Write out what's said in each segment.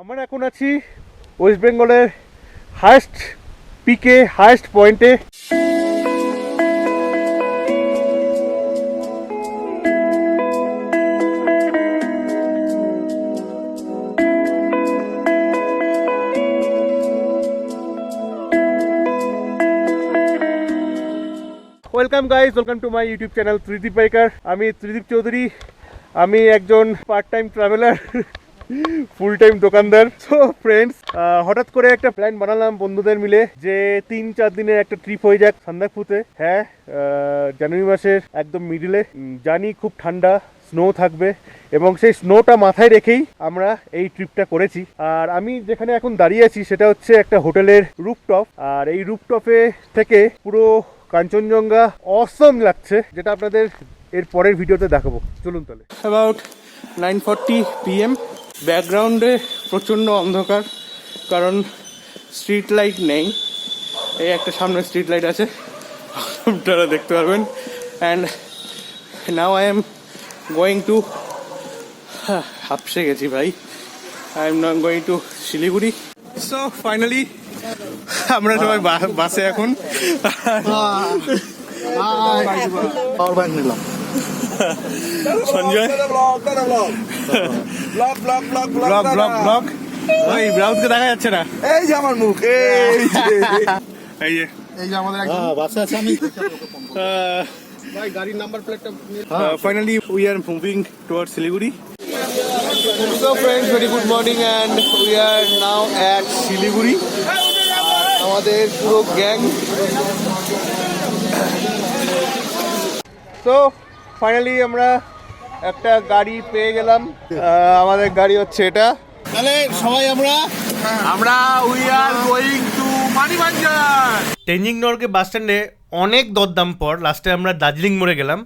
আমরা এখন আছি ওয়েস্ট বেঙ্গলের হাইস্ট পিকে, হাইস্ট পয়েন্টে। Welcome guys, welcome to my YouTube channel Tridip biker. আমি ত্রিদীপ চৌধুরী। আমি একজন part time traveller, full time দোকানদার। সো ফ্রেন্ডস, হঠাৎ করে একটা প্ল্যান বানালাম বন্ধুদের মিলে যে 3-4 দিনের একটা ট্রিপ হয়ে যাক সান্দাকফুতে। হ্যাঁ, জানুয়ারি মাসের একদম মিডিলে। জানি খুব ঠান্ডা, স্নো থাকবে এবং সেই স্নোটা মাথায় রেখেই আমরা এই ট্রিপটা করেছি। আর আমি যেখানে এখন দাঁড়িয়ে আছি সেটা হচ্ছে একটা হোটেলের রুফটপ। আর এই রুফটপে থেকে পুরো কাঞ্চনজঙ্ঘা অসম লাগছে, যেটা আপনাদের এর পরের ভিডিওতে দেখাবো। চলুন তাহলে। About 9:40 PM। ব্যাকগ্রাউন্ডে প্রচণ্ড অন্ধকার, কারণ স্ট্রিট লাইট নেই। এই একটা সামনে স্ট্রিট লাইট আছে, আপনারা দেখতে পারবেন। And now I am going to, হাঁপসে গেছি ভাই, I am not going to Siliguri. So finally আমরা সবাই বাসে এখন। সঞ্জয় ব্লগ ওই ব্লাউজকে দেখা যাচ্ছে না, এই যে আমার মুখ, এই যে আমাদের একজন বাসে আছে। আমি ভাই গাড়ির নাম্বার প্লেটটা finally we are moving towards Siliguri. So friends, very good morning and we are now at Siliguri. আমাদের পুরো গ্যাং। তো ফাইনালি আমরা একটা গাড়ি পেয়ে গেলাম। আমাদের গাড়ি হচ্ছে এটা। তাহলে সবাই আমরা উই আর গোয়িং টু মানিবাঞ্জন। তেঞ্জিং নরগে বাস স্ট্যান্ডে অনেক দরদাম পর লাস্টে আমরা দার্জিলিং মোড়ে গেলাম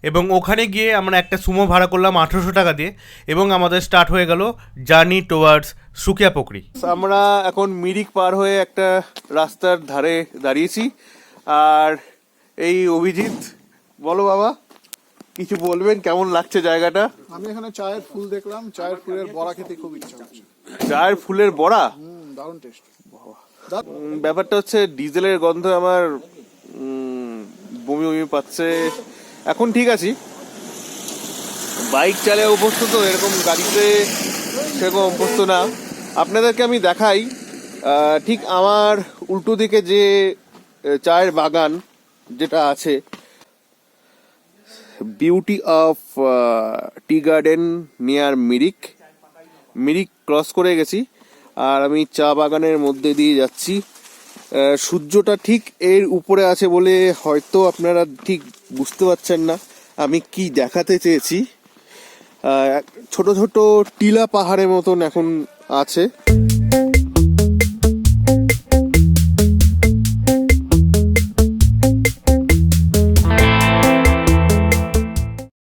এবং ওখানে গিয়ে আমরা একটা সুমো ভাড়া করলাম 1800 টাকা দিয়ে এবং আমাদের স্টার্ট হয়ে গেল জার্নি টুয়ার্ডস সুকিয়া পোখরি। আমরা এখন মিরিক পার হয়ে একটা রাস্তার ধারে দাঁড়িয়েছি। আর এই অভিজিৎ, বলো বাবা, কিছু বলবেন, কেমন লাগছে জায়গাটা? আমি এখানে চায়ের ফুল দেখলাম, চায়ের ফুলের বড়া খেতে খুব ইচ্ছা হচ্ছে। চায়ের ফুলের বড়া, দারুণ টেস্ট। ব্যাপারটা হচ্ছে ডিজেলের গন্ধ আমার বমি বমি পাচ্ছে। এখন ঠিক আছি, বাইক চালিয়ে অভ্যস্ত তো, এরকম গাড়িতে সেরকম অভ্যস্ত না। আপনাদেরকে আমি দেখাই, ঠিক আমার উল্টো দিকে যে চায়ের বাগান যেটা আছে, beauty of tea garden near Mirik cross করে গেছি। আর আমি চা বাগানের মধ্যে দিয়ে যাচ্ছি। সূর্যটা ঠিক এর উপরে আছে বলে হয়তো আপনারা ঠিক বুঝতে পারছেন না আমি কি দেখাতে চেয়েছি। ছোট ছোট টিলা পাহাড়ের মতন এখন আছে।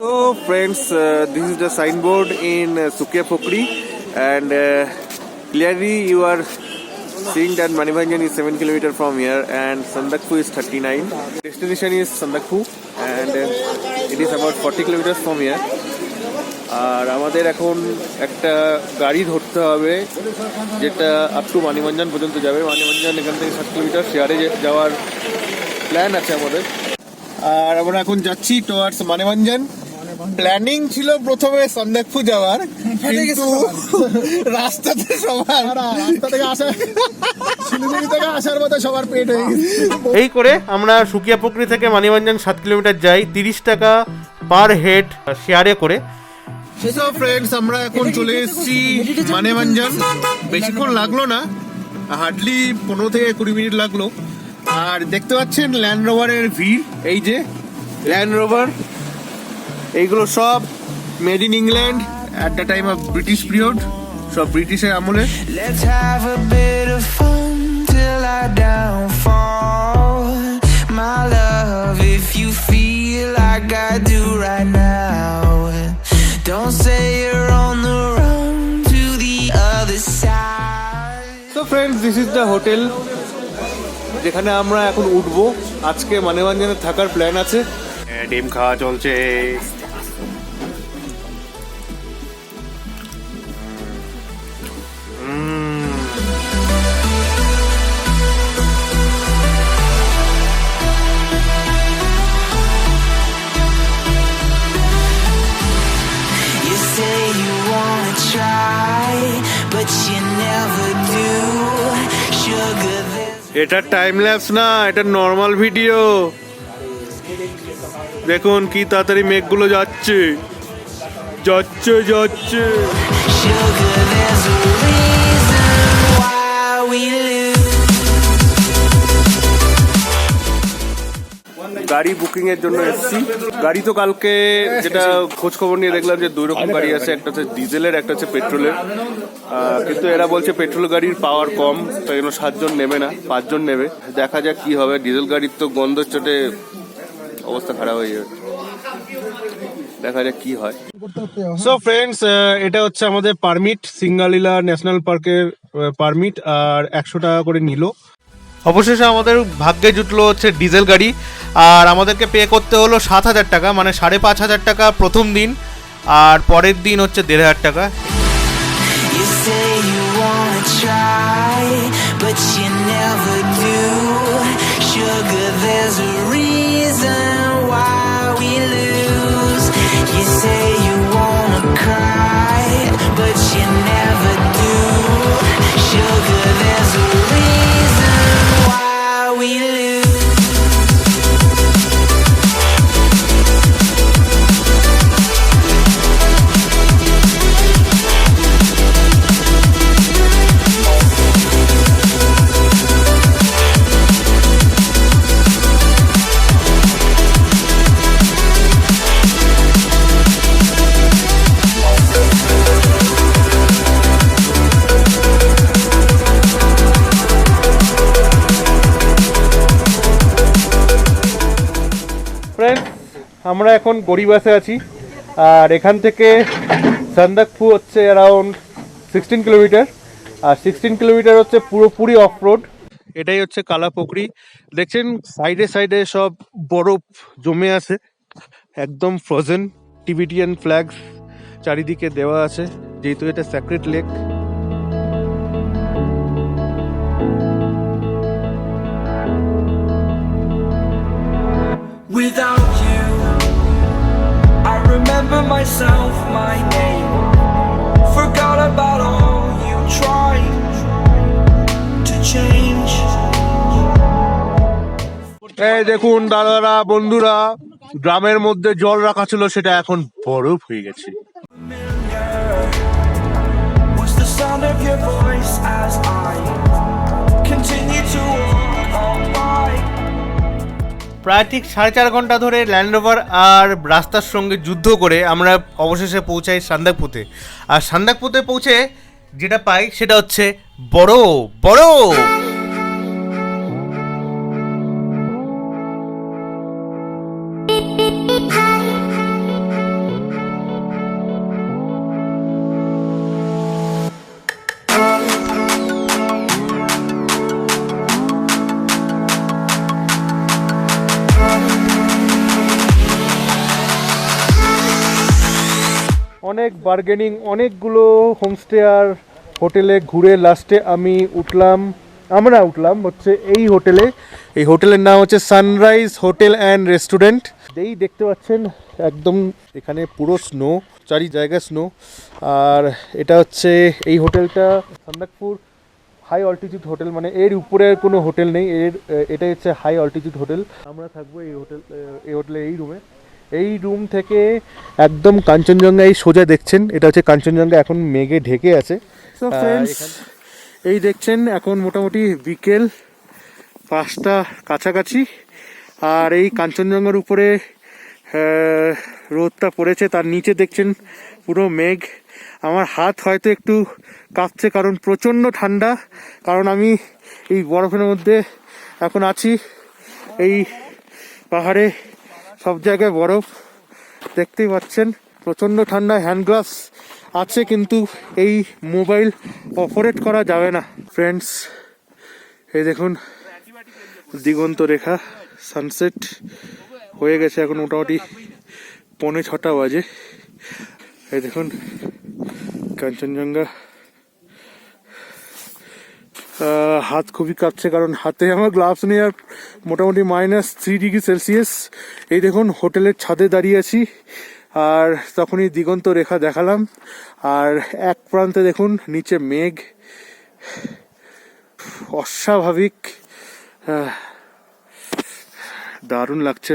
So friends, this is the signboard in Sukia Pokhri, and clearly you are seeing that Manibhanjan is 7 km from here and Sandakphu is 39. Destination is Sandakphu and it is about 40 km from here. আর আমাদের এখন একটা গাড়ি ধরতে হবে যেটা up to Manebhanjan পর্যন্ত যাবে। মানিভঞ্জন এখান থেকে 7 কিলোমিটার, শেয়ারে যাওয়ার প্ল্যান আছে আমাদের। আর আমরা এখন যাচ্ছি টুয়ার্ডস মানিভঞ্জন। প্ল্যানিং ছিল প্রথমে সন্দাকফু যাওয়ার, কিন্তু রাস্তা থেকে আসার মতো সবার পেট হয়ে গেছে। এই করে আমরা সুকিয়া পোখরি থেকে মানিভঞ্জন 7 কিলোমিটার যাই, 30 টাকা পার হেড শেয়ারে করে। সো ফ্রেন্ডস, আমরা এখন চলে এসেছি মানিভঞ্জন। বেশিক্ষণ লাগলো না, হার্ডলি 15 থেকে 20 মিনিট লাগলো। আর দেখতে পাচ্ছেন ল্যান্ড রোভারের ভিড়। এই যে ল্যান্ড রোভার, এইগুলো সব made in England at the time of British period, সব ব্রিটিশের আমলে। Let's have a bit of fun till I downfall, my love, if you feel like I do right now. Don't say you're on the run to the other side. So friends, this is the hotel যেখানে আমরা এখন উঠবো। আজকে মানিভঞ্জনে থাকার plan আছে। ডিম খাওয়া চলছে। এটা টাইম ল্যাপস না, এটা নর্মাল ভিডিও। দেখুন কি তাড়াতাড়ি মেঘগুলো যাচ্ছে যাচ্ছে যাচ্ছে। Sugar, there's a reason why we lose. গাড়ি বুকিং এর জন্য এসেছি। গাড়ি তো কালকে যেটা খোঁজ খবর নিয়ে দেখলাম যে দুই রকম গাড়ি আছে, একটা হচ্ছে ডিজেলের, একটা হচ্ছে পেট্রোলের। কিন্তু এরা বলছে পেট্রোল গাড়ির পাওয়ার কম, তাই জন্য 7 জন নেবে না, 5 জন নেবে। দেখা যাক কি হবে। ডিজেল গাড়ির তো গন্ধ চোটে অবস্থা খারাপ হয়ে যাবে, দেখা যাক কি হয়। সো ফ্রেন্ডস, এটা হচ্ছে আমাদের পারমিট, সিঙ্গালীলা ন্যাশনাল পার্কের পারমিট, আর 100 টাকা করে নিল। অবশেষে আমাদের ভাগ্যে জুটলো হচ্ছে ডিজেল গাড়ি, আর আমাদেরকে পে করতে হলো 7,000 টাকা, মানে 5,500 টাকা প্রথম দিন, আর পরের দিন হচ্ছে 1,500 টাকা। You say you wanna try, but you never do. Sugar, there's a reason why we lose. You say you wanna cry, but you never do. Sugar, there's a reason why we lose. Friend, আমরা এখন গড়িবাসে আছি, আর এখান থেকে সান্দাকফু হচ্ছে around 16 kilometre, আর 16 kilometre হচ্ছে পুরোপুরি of road. এটাই হচ্ছে কালাপোখরি। দেখছেন সাইডে সাইডে সব বরফ জমে আছে, একদম ফ্রোজেন। টিবেটিয়ান ফ্ল্যাগস চারিদিকে দেওয়া আছে, যেহেতু এটা sacred lake. Without you, I remember myself, my name. Forgot about all you tried to change. এই দেখুন দাদারা, বন্ধুরা, গ্রামের মধ্যে জল রাখা ছিল, সেটা এখন বরফ হয়ে গেছে। Was the sound of your voice as I continue to walk on by. প্রায় ঠিক 4.5 ঘন্টা ধরে ল্যান্ড রোভার আর রাস্তার সঙ্গে যুদ্ধ করে আমরা অবশেষে পৌঁছাই সান্দাকফুতে। আর সান্দাকফুতে পৌঁছে যেটা পাই সেটা হচ্ছে বরফ। অনেক বার্গেনিং, অনেকগুলো হোমস্টে আর হোটেলে ঘুরে লাস্টে আমরা উঠলাম হচ্ছে এই হোটেলে। এই হোটেলের নাম হচ্ছে সানরাইজ হোটেল অ্যান্ড রেস্টুরেন্ট। এই দেখতে পাচ্ছেন একদম এখানে পুরো স্নো, চারি জায়গায় স্নো। আর এটা হচ্ছে এই হোটেলটা সান্দাকফুর হাই অল্টিটিউড হোটেল, মানে এর উপরে কোনো হোটেল নেই, এটাই হচ্ছে হাই অল্টিটিউড হোটেল। আমরা থাকবো এই হোটেলে এই রুমে। এই রুম থেকে একদম কাঞ্চনজঙ্ঘা এই সোজা দেখছেন, এটা হচ্ছে কাঞ্চনজঙ্ঘা, এখন মেঘে ঢেকে আছে। এই দেখছেন এখন মোটামুটি বিকেল 5টা কাছাকাছি, আর এই কাঞ্চনজঙ্ঘার উপরে রোদটা পড়েছে, তার নিচে দেখছেন পুরো মেঘ। আমার হাত হয়তো একটু কাঁপছে, কারণ প্রচণ্ড ঠান্ডা, কারণ আমি এই বরফের মধ্যে এখন আছি। এই পাহাড়ে সব জায়গায় বরফ দেখতেই পাচ্ছেন, প্রচণ্ড ঠান্ডা। হ্যান্ড গ্লাভস আছে, কিন্তু এই মোবাইল অপারেট করা যাবে না। ফ্রেন্ডস, এই দেখুন দিগন্ত রেখা, সানসেট হয়ে গেছে, এখন মোটামুটি 5:45 বাজে। এই দেখুন কাঞ্চনজঙ্ঘা। হাত খুবই কাঁপছে, কারণ হাতে আমার গ্লাভস নেই, আর মোটামুটি -3 ডিগ্রি সেলসিয়াস। এই দেখুন হোটেলের ছাদে দাঁড়িয়ে আছি, আর তখনই দিগন্ত রেখা দেখালাম, আর এক প্রান্তে দেখুন নিচে মেঘ, অস্বাভাবিক দারুণ লাগছে।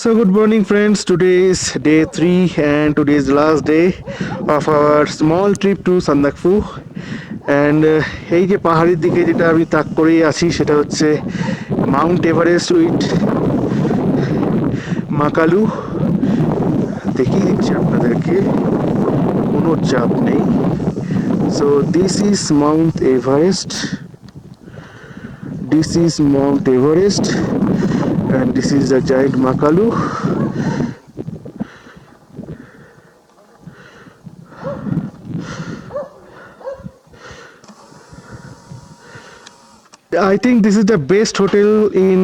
So good morning friends, today is day 3 and today is the last day of our small trip to Sandakphu and এই যে পাহাড়ের দিকে যেটা আমি তাক করেই আছি সেটা হচ্ছে মাউন্ট এভারেস্ট উইথ মাকালু। দেখিয়ে দিচ্ছি আপনাদেরকে, কোনো চাপ নেই। So this is Mount Everest, this is Mount Everest and this is the giant Makalu. I think this is the best hotel in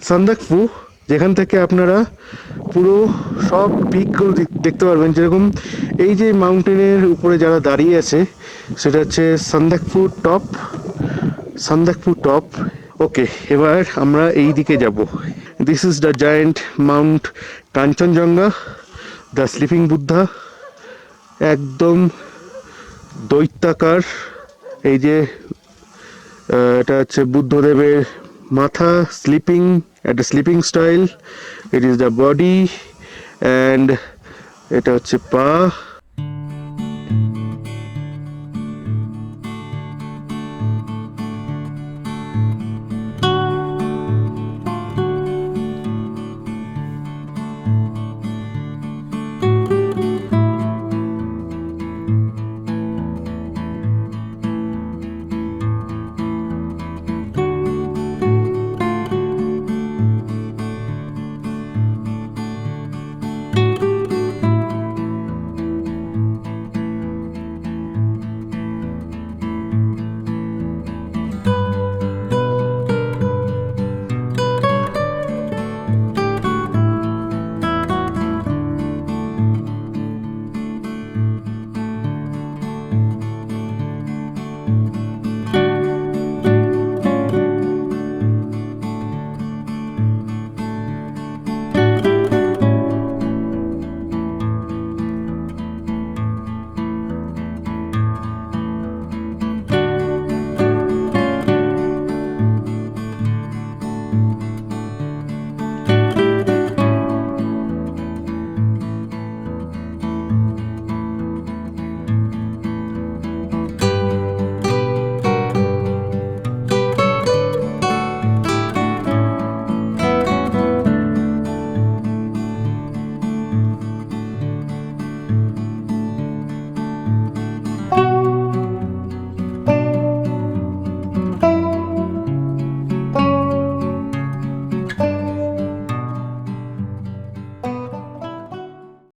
Sandakphu, যেখান থেকে আপনারা পুরো সব পিকগুলো দেখতে পারবেন। যেরকম এই যে মাউন্টেনের উপরে যারা দাঁড়িয়ে আছে সেটা হচ্ছে সান্দাকফু টপ। ওকে, এবার আমরা এই দিকে যাব। This is the giant Mount Kanchenjunga, the sleeping Buddha, একদম দৈত্যাকার। এই যে এটা হচ্ছে বুদ্ধদেবের মাথা, স্লিপিং, একটা sleeping style. It is the body and এটা হচ্ছে পা।